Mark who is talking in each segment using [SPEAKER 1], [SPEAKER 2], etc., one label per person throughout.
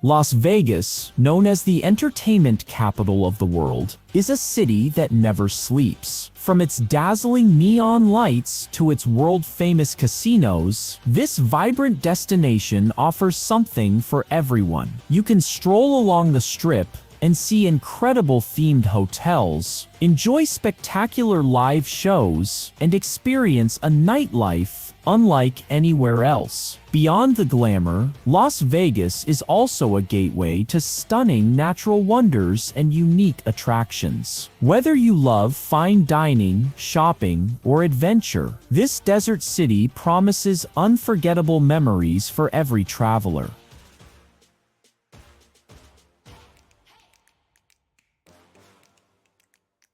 [SPEAKER 1] Las Vegas, known as the entertainment capital of the world, is a city that never sleeps. From its dazzling neon lights to its world-famous casinos, this vibrant destination offers something for everyone. You can stroll along the Strip and see incredible themed hotels, enjoy spectacular live shows, and experience a nightlife unlike anywhere else. Beyond the glamour, Las Vegas is also a gateway to stunning natural wonders and unique attractions. Whether you love fine dining, shopping, or adventure, this desert city promises unforgettable memories for every traveler.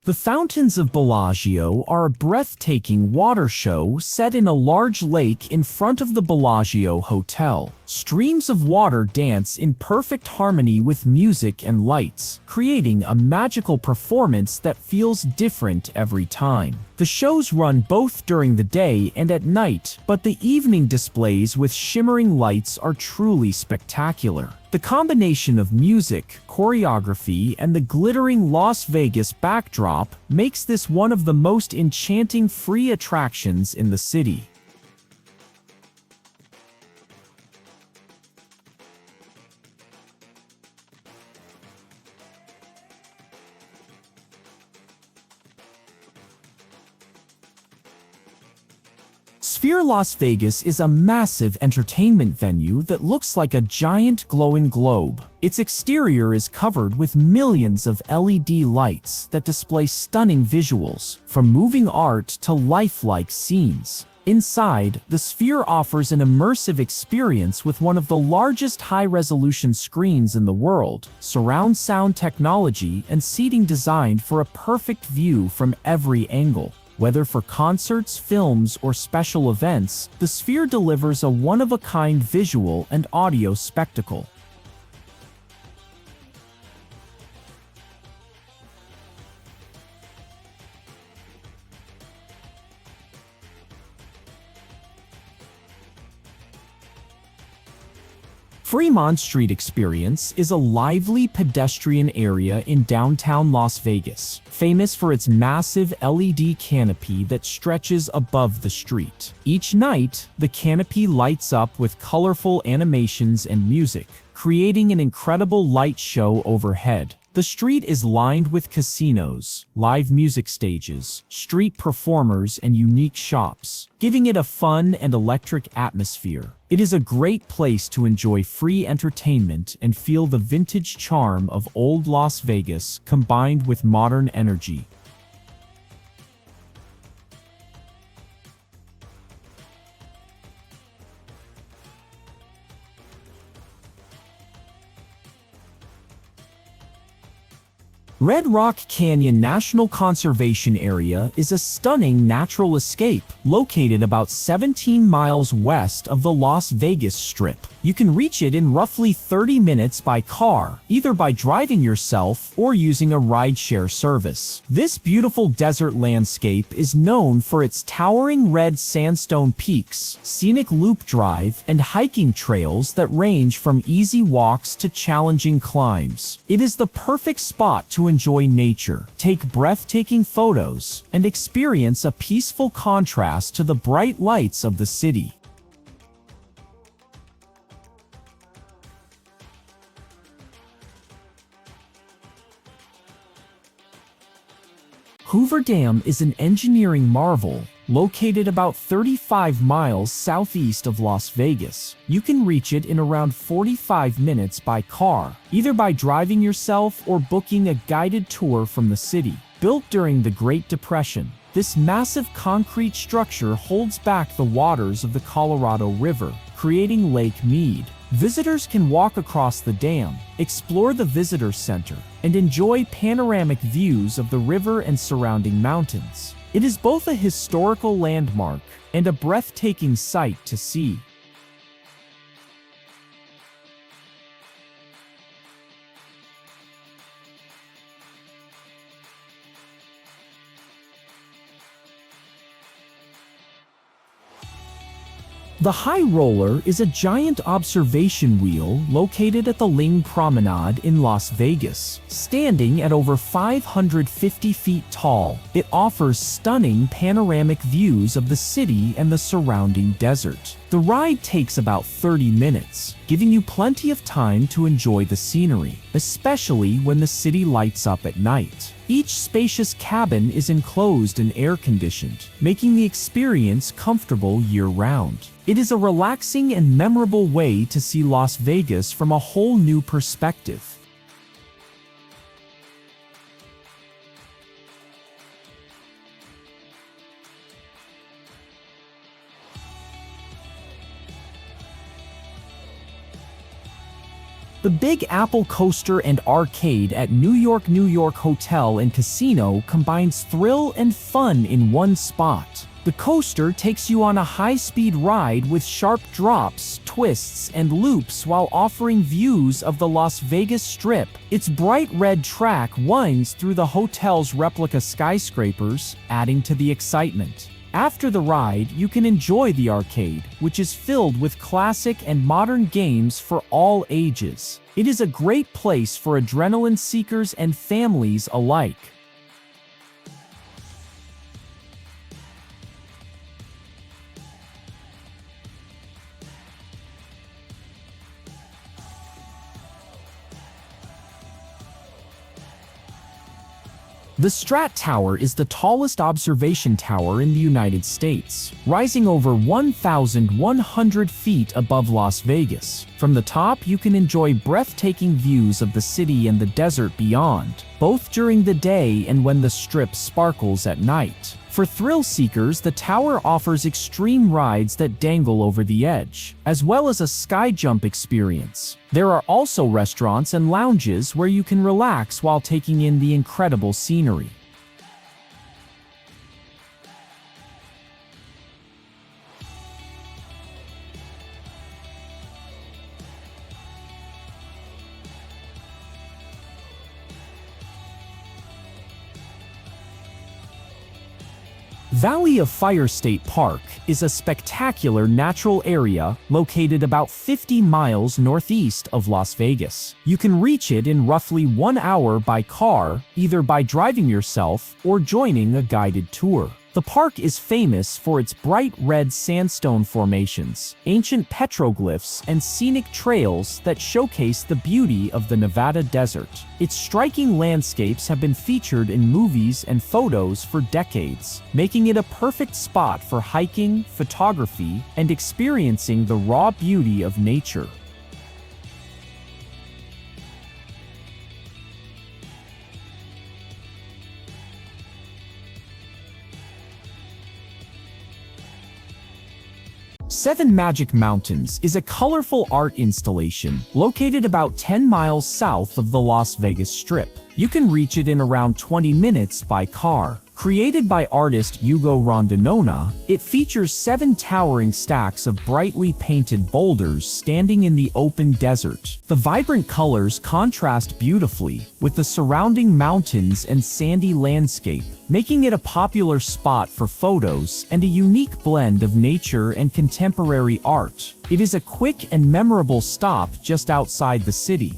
[SPEAKER 1] The Fountains of Bellagio are a breathtaking water show set in a large lake in front of the Bellagio Hotel. Streams of water dance in perfect harmony with music and lights, creating a magical performance that feels different every time. The shows run both during the day and at night, but the evening displays with shimmering lights are truly spectacular. The combination of music, choreography, and the glittering Las Vegas backdrop makes this one of the most enchanting free attractions in the city. Sphere Las Vegas is a massive entertainment venue that looks like a giant glowing globe. Its exterior is covered with millions of LED lights that display stunning visuals, from moving art to lifelike scenes. Inside, the Sphere offers an immersive experience with one of the largest high-resolution screens in the world, surround sound technology, and seating designed for a perfect view from every angle. Whether for concerts, films, or special events, the Sphere delivers a one-of-a-kind visual and audio spectacle. Fremont Street Experience is a lively pedestrian area in downtown Las Vegas, famous for its massive LED canopy that stretches above the street. Each night, the canopy lights up with colorful animations and music, creating an incredible light show overhead. The street is lined with casinos, live music stages, street performers, and unique shops, giving it a fun and electric atmosphere. It is a great place to enjoy free entertainment and feel the vintage charm of old Las Vegas combined with modern energy. Red Rock Canyon National Conservation Area is a stunning natural escape located about 17 miles west of the Las Vegas Strip. You can reach it in roughly 30 minutes by car, either by driving yourself or using a rideshare service. This beautiful desert landscape is known for its towering red sandstone peaks, scenic loop drive, and hiking trails that range from easy walks to challenging climbs. It is the perfect spot to enjoy nature, take breathtaking photos, and experience a peaceful contrast to the bright lights of the city. Hoover Dam is an engineering marvel located about 35 miles southeast of Las Vegas. You can reach it in around 45 minutes by car, either by driving yourself or booking a guided tour from the city. Built during the Great Depression, this massive concrete structure holds back the waters of the Colorado River, creating Lake Mead. Visitors can walk across the dam, explore the visitor center, and enjoy panoramic views of the river and surrounding mountains. It is both a historical landmark and a breathtaking sight to see. The High Roller is a giant observation wheel located at the Ling Promenade in Las Vegas. Standing at over 550 feet tall, it offers stunning panoramic views of the city and the surrounding desert. The ride takes about 30 minutes, giving you plenty of time to enjoy the scenery, especially when the city lights up at night. Each spacious cabin is enclosed and air-conditioned, making the experience comfortable year-round. It is a relaxing and memorable way to see Las Vegas from a whole new perspective. The Big Apple Coaster and Arcade at New York Hotel and Casino combines thrill and fun in one spot. The coaster takes you on a high-speed ride with sharp drops, twists, and loops while offering views of the Las Vegas Strip. Its bright red track winds through the hotel's replica skyscrapers, adding to the excitement. After the ride, you can enjoy the arcade, which is filled with classic and modern games for all ages. It is a great place for adrenaline seekers and families alike. The Strat Tower is the tallest observation tower in the United States, rising over 1,100 feet above Las Vegas. From the top, you can enjoy breathtaking views of the city and the desert beyond, both during the day and when the Strip sparkles at night. For thrill seekers, the tower offers extreme rides that dangle over the edge, as well as a sky jump experience. There are also restaurants and lounges where you can relax while taking in the incredible scenery. Valley of Fire State Park is a spectacular natural area located about 50 miles northeast of Las Vegas. You can reach it in roughly 1 hour by car, either by driving yourself or joining a guided tour. The park is famous for its bright red sandstone formations, ancient petroglyphs, and scenic trails that showcase the beauty of the Nevada desert. Its striking landscapes have been featured in movies and photos for decades, making it a perfect spot for hiking, photography, and experiencing the raw beauty of nature. Seven Magic Mountains is a colorful art installation located about 10 miles south of the Las Vegas Strip. You can reach it in around 20 minutes by car. Created by artist Hugo Rondinona, it features 7 towering stacks of brightly painted boulders standing in the open desert. The vibrant colors contrast beautifully with the surrounding mountains and sandy landscape, making it a popular spot for photos and a unique blend of nature and contemporary art. It is a quick and memorable stop just outside the city.